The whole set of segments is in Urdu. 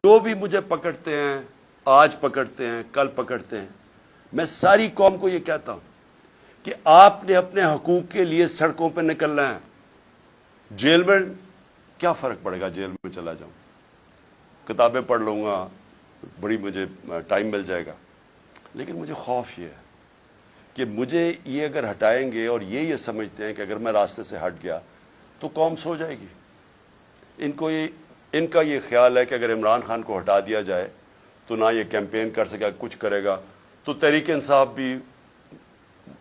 جو بھی مجھے پکڑتے ہیں، آج پکڑتے ہیں، کل پکڑتے ہیں، میں ساری قوم کو یہ کہتا ہوں کہ آپ نے اپنے حقوق کے لیے سڑکوں پہ نکلنا ہے۔ جیل میں کیا فرق پڑے گا؟ جیل میں چلا جاؤں، کتابیں پڑھ لوں گا، بڑی مجھے ٹائم مل جائے گا، لیکن مجھے خوف یہ ہے کہ مجھے یہ اگر ہٹائیں گے اور یہ سمجھتے ہیں کہ اگر میں راستے سے ہٹ گیا تو قوم سو جائے گی۔ ان کا یہ خیال ہے کہ اگر عمران خان کو ہٹا دیا جائے تو نہ یہ کیمپین کر سکے، کچھ کرے گا تو تحریک انصاف بھی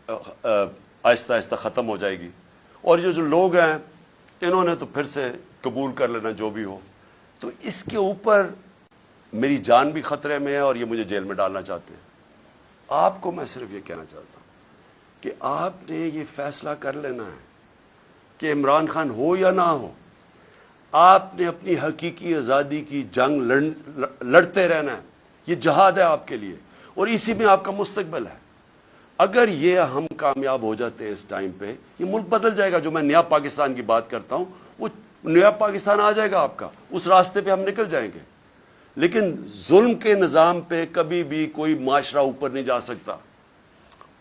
آہستہ آہستہ ختم ہو جائے گی، اور یہ جو لوگ ہیں انہوں نے تو پھر سے قبول کر لینا جو بھی ہو۔ تو اس کے اوپر میری جان بھی خطرے میں ہے اور یہ مجھے جیل میں ڈالنا چاہتے ہیں۔ آپ کو میں صرف یہ کہنا چاہتا ہوں کہ آپ نے یہ فیصلہ کر لینا ہے کہ عمران خان ہو یا نہ ہو، آپ نے اپنی حقیقی آزادی کی جنگ لڑتے رہنا ہے۔ یہ جہاد ہے آپ کے لیے اور اسی میں آپ کا مستقبل ہے۔ اگر یہ ہم کامیاب ہو جاتے ہیں اس ٹائم پہ، یہ ملک بدل جائے گا۔ جو میں نیا پاکستان کی بات کرتا ہوں، وہ نیا پاکستان آ جائے گا آپ کا، اس راستے پہ ہم نکل جائیں گے۔ لیکن ظلم کے نظام پہ کبھی بھی کوئی معاشرہ اوپر نہیں جا سکتا۔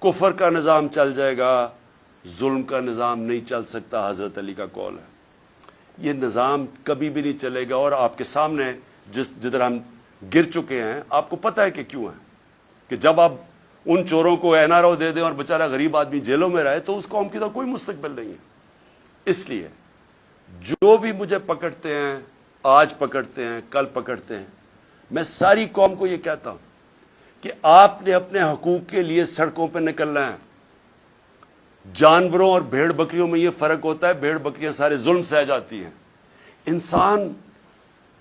کفر کا نظام چل جائے گا، ظلم کا نظام نہیں چل سکتا، حضرت علی کا قول ہے۔ یہ نظام کبھی بھی نہیں چلے گا، اور آپ کے سامنے جدھر ہم گر چکے ہیں، آپ کو پتہ ہے کہ کیوں ہے، کہ جب آپ ان چوروں کو این آر او دے دیں اور بیچارہ غریب آدمی جیلوں میں رہے تو اس قوم کی تو کوئی مستقبل نہیں ہے۔ اس لیے جو بھی مجھے پکڑتے ہیں، آج پکڑتے ہیں، کل پکڑتے ہیں، میں ساری قوم کو یہ کہتا ہوں کہ آپ نے اپنے حقوق کے لیے سڑکوں پہ نکلنا ہے۔ جانوروں اور بھیڑ بکریوں میں یہ فرق ہوتا ہے، بھیڑ بکریاں سارے ظلم سہ جاتی ہیں،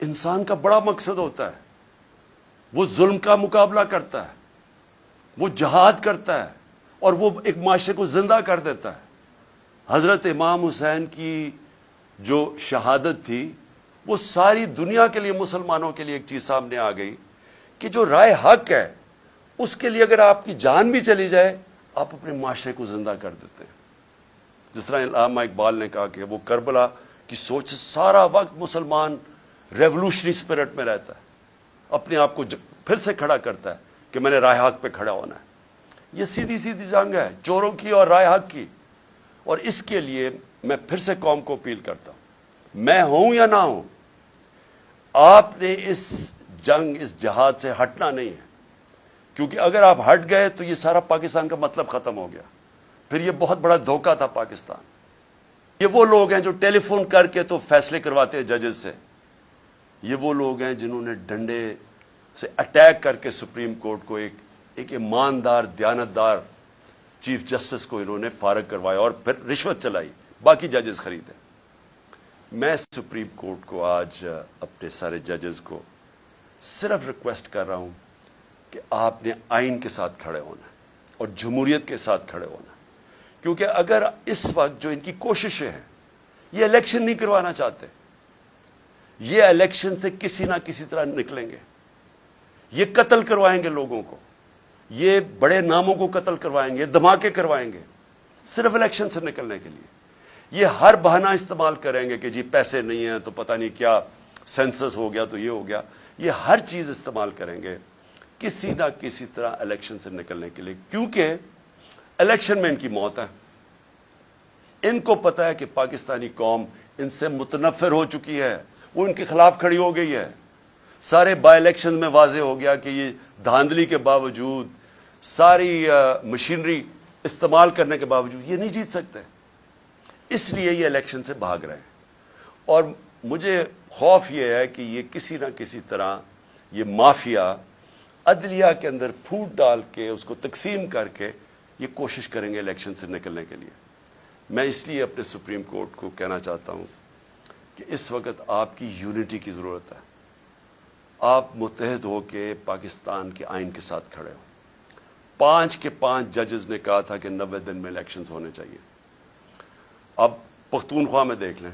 انسان کا بڑا مقصد ہوتا ہے، وہ ظلم کا مقابلہ کرتا ہے، وہ جہاد کرتا ہے اور وہ ایک معاشرے کو زندہ کر دیتا ہے۔ حضرت امام حسین کی جو شہادت تھی، وہ ساری دنیا کے لیے، مسلمانوں کے لیے ایک چیز سامنے آ گئی کہ جو رائے حق ہے اس کے لیے اگر آپ کی جان بھی چلی جائے، آپ اپنے معاشرے کو زندہ کر دیتے ہیں۔ جس طرح علامہ اقبال نے کہا کہ وہ کربلا کی سوچ سے سارا وقت مسلمان ریولوشنری سپرٹ میں رہتا ہے، اپنے آپ کو پھر سے کھڑا کرتا ہے کہ میں نے رائے حق پہ کھڑا ہونا ہے۔ یہ سیدھی سیدھی جنگ ہے چوروں کی اور رائے حق کی، اور اس کے لیے میں پھر سے قوم کو اپیل کرتا ہوں، میں ہوں یا نہ ہوں، آپ نے اس جنگ، اس جہاد سے ہٹنا نہیں ہے، کیونکہ اگر آپ ہٹ گئے تو یہ سارا پاکستان کا مطلب ختم ہو گیا۔ پھر یہ بہت بڑا دھوکہ تھا پاکستان۔ یہ وہ لوگ ہیں جو ٹیلی فون کر کے تو فیصلے کرواتے ہیں ججز سے، یہ وہ لوگ ہیں جنہوں نے ڈنڈے سے اٹیک کر کے سپریم کورٹ کو ایک ایماندار، دیانتدار چیف جسٹس کو انہوں نے فارغ کروایا اور پھر رشوت چلائی، باقی ججز خریدے۔ میں سپریم کورٹ کو آج اپنے سارے ججز کو صرف ریکویسٹ کر رہا ہوں کہ آپ نے آئین کے ساتھ کھڑے ہونا ہے اور جمہوریت کے ساتھ کھڑے ہونا ہے، کیونکہ اگر اس وقت جو ان کی کوششیں ہیں، یہ الیکشن نہیں کروانا چاہتے، یہ الیکشن سے کسی نہ کسی طرح نکلیں گے، یہ قتل کروائیں گے لوگوں کو، یہ بڑے ناموں کو قتل کروائیں گے، دھماکے کروائیں گے صرف الیکشن سے نکلنے کے لیے۔ یہ ہر بہانہ استعمال کریں گے کہ جی پیسے نہیں ہیں تو پتہ نہیں کیا، سینسس ہو گیا تو یہ ہو گیا، یہ ہر چیز استعمال کریں گے کسی نہ کسی طرح الیکشن سے نکلنے کے لیے، کیونکہ الیکشن میں ان کی موت ہے۔ ان کو پتہ ہے کہ پاکستانی قوم ان سے متنفر ہو چکی ہے، وہ ان کے خلاف کھڑی ہو گئی ہے۔ سارے بائی الیکشن میں واضح ہو گیا کہ یہ دھاندلی کے باوجود، ساری مشینری استعمال کرنے کے باوجود یہ نہیں جیت سکتے، اس لیے یہ الیکشن سے بھاگ رہے ہیں۔ اور مجھے خوف یہ ہے کہ یہ کسی نہ کسی طرح یہ مافیا عدلیہ کے اندر پھوٹ ڈال کے، اس کو تقسیم کر کے یہ کوشش کریں گے الیکشن سے نکلنے کے لیے۔ میں اس لیے اپنے سپریم کورٹ کو کہنا چاہتا ہوں کہ اس وقت آپ کی یونٹی کی ضرورت ہے، آپ متحد ہو کے پاکستان کے آئین کے ساتھ کھڑے ہوں۔ 5 کے 5 ججز نے کہا تھا کہ 90 دن میں الیکشنز ہونے چاہیے۔ اب پختونخوا میں دیکھ لیں،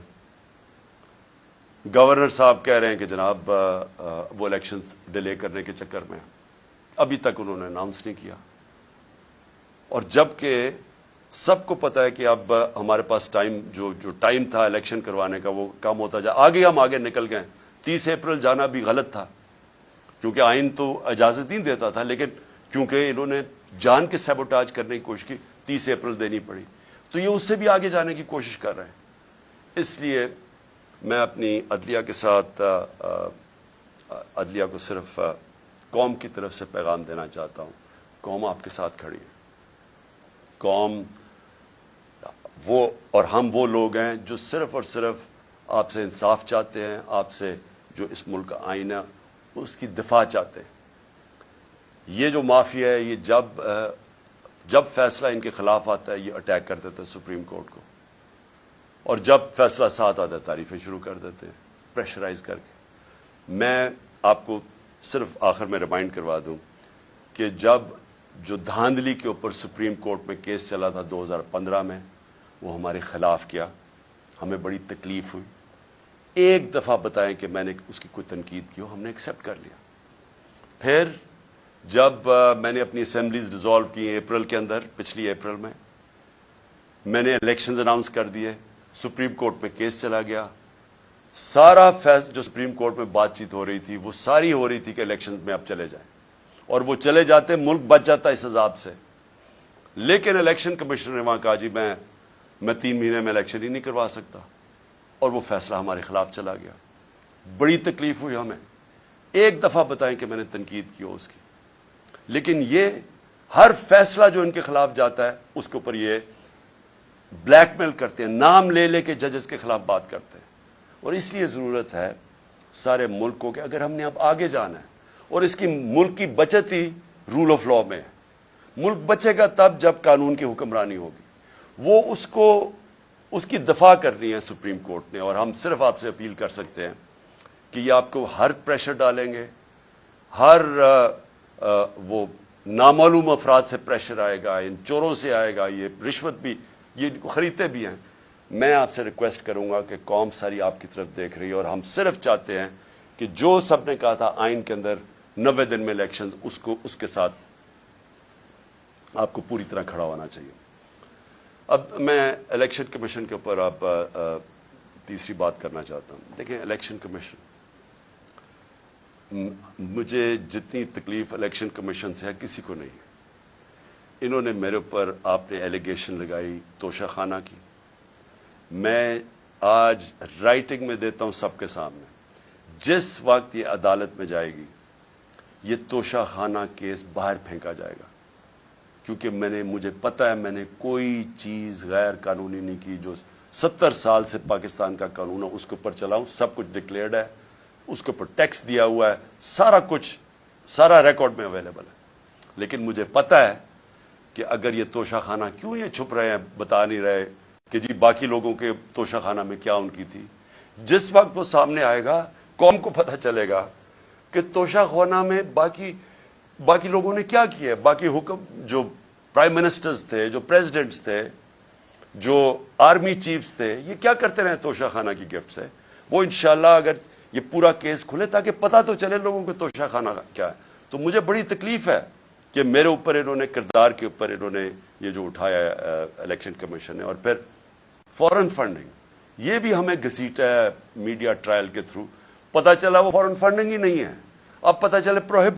گورنر صاحب کہہ رہے ہیں کہ جناب وہ الیکشنز ڈیلے کرنے کے چکر میں ابھی تک انہوں نے اناؤنس نہیں کیا، اور جبکہ سب کو پتا ہے کہ اب ہمارے پاس جو ٹائم تھا الیکشن کروانے کا وہ کم ہوتا جا، آگے ہم آگے نکل گئے۔ 30 اپریل جانا بھی غلط تھا، کیونکہ آئین تو اجازت نہیں دیتا تھا، لیکن کیونکہ انہوں نے جان کے سیبوٹاج کرنے کی کوشش کی، 30 اپریل دینی پڑی، تو یہ اس سے بھی آگے جانے کی کوشش کر رہے ہیں۔ اس لیے میں اپنی عدلیہ کے ساتھ عدلیہ کو صرف قوم کی طرف سے پیغام دینا چاہتا ہوں، قوم آپ کے ساتھ کھڑی ہے۔ قوم وہ اور ہم وہ لوگ ہیں جو صرف اور صرف آپ سے انصاف چاہتے ہیں، آپ سے جو اس ملک کا آئین ہے اس کی دفاع چاہتے ہیں۔ یہ جو مافیا ہے، یہ جب فیصلہ ان کے خلاف آتا ہے یہ اٹیک کر دیتے ہیں سپریم کورٹ کو، اور جب فیصلہ ساتھ آتا ہے تعریفیں شروع کر دیتے ہیں پریشرائز کر کے۔ میں آپ کو صرف آخر میں ریمائنڈ کروا دوں کہ جب جو دھاندلی کے اوپر سپریم کورٹ میں کیس چلا تھا 2015 میں، وہ ہمارے خلاف کیا، ہمیں بڑی تکلیف ہوئی۔ ایک دفعہ بتائیں کہ میں نے اس کی کوئی تنقید کی ہو، ہم نے ایکسیپٹ کر لیا۔ پھر جب میں نے اپنی اسمبلیز ڈیزالو کی اپریل کے اندر، پچھلی اپریل میں نے الیکشنز اناؤنس کر دیے، سپریم کورٹ میں کیس چلا گیا۔ سارا فیصلہ جو سپریم کورٹ میں بات چیت ہو رہی تھی وہ ساری ہو رہی تھی کہ الیکشنز میں اب چلے جائیں، اور وہ چلے جاتے، ملک بچ جاتا اس عذاب سے۔ لیکن الیکشن کمیشنر نے وہاں کہا جی میں 3 مہینے میں الیکشن ہی نہیں کروا سکتا، اور وہ فیصلہ ہمارے خلاف چلا گیا۔ بڑی تکلیف ہوئی ہمیں۔ ایک دفعہ بتائیں کہ میں نے تنقید کی ہو اس کی، لیکن یہ ہر فیصلہ جو ان کے خلاف جاتا ہے اس کے اوپر یہ بلیک میل کرتے ہیں، نام لے لے کے ججز کے خلاف بات کرتے ہیں۔ اور اس لیے ضرورت ہے سارے ملک کو کہ اگر ہم نے اب آگے جانا ہے، اور اس کی ملک کی بچت ہی رول آف لا میں ہے۔ ملک بچے گا تب جب قانون کی حکمرانی ہوگی، وہ اس کی دفاع کرنی ہے سپریم کورٹ نے۔ اور ہم صرف آپ سے اپیل کر سکتے ہیں کہ یہ آپ کو ہر پریشر ڈالیں گے، ہر وہ نامعلوم افراد سے پریشر آئے گا، ان چوروں سے آئے گا، یہ رشوت بھی یہ خریدتے بھی ہیں۔ میں آپ سے ریکویسٹ کروں گا کہ قوم ساری آپ کی طرف دیکھ رہی ہے، اور ہم صرف چاہتے ہیں کہ جو سب نے کہا تھا آئین کے اندر 90 دن میں الیکشنز، اس کے ساتھ آپ کو پوری طرح کھڑا ہونا چاہیے۔ اب میں الیکشن کمیشن کے اوپر آپ تیسری بات کرنا چاہتا ہوں۔ دیکھیں، الیکشن کمیشن، مجھے جتنی تکلیف الیکشن کمیشن سے ہے کسی کو نہیں ہے۔ انہوں نے میرے اوپر، آپ نے ایلیگیشن لگائی توشہ خانہ کی، میں آج رائٹنگ میں دیتا ہوں سب کے سامنے، جس وقت یہ عدالت میں جائے گی یہ توشہ خانہ کیس باہر پھینکا جائے گا، کیونکہ مجھے پتہ ہے میں نے کوئی چیز غیر قانونی نہیں کی۔ جو 70 سال سے پاکستان کا قانون ہے اس کے اوپر چلاؤں، سب کچھ ڈکلیئرڈ ہے، اس کے اوپر ٹیکس دیا ہوا ہے، سارا کچھ، سارا ریکارڈ میں اویلیبل ہے۔ لیکن مجھے پتہ ہے کہ اگر یہ توشہ خانہ کیوں یہ چھپ رہے ہیں، بتا نہیں رہے کہ جی باقی لوگوں کے توشہ خانہ میں کیا ان کی تھی، جس وقت وہ سامنے آئے گا قوم کو پتہ چلے گا کہ توشہ خانہ میں باقی لوگوں نے کیا کیا ہے۔ باقی حکم جو پرائم منسٹرز تھے، جو پریزیڈنٹس تھے، جو آرمی چیفز تھے، یہ کیا کرتے رہے توشہ خانہ کی گفٹ سے۔ وہ انشاءاللہ اگر یہ پورا کیس کھلے تاکہ پتہ تو چلے لوگوں کو توشہ خانہ کیا ہے۔ تو مجھے بڑی تکلیف ہے کہ میرے اوپر انہوں نے، کردار کے اوپر انہوں نے یہ جو اٹھایا ہے الیکشن کمیشن نے، اور پھر فورن فنڈنگ، یہ بھی ہمیں گھسیٹا ہے میڈیا ٹرائل کے تھرو۔ پتہ چلا وہ فورن فنڈنگ ہی نہیں ہے، اب پتہ چلے پروہیبٹ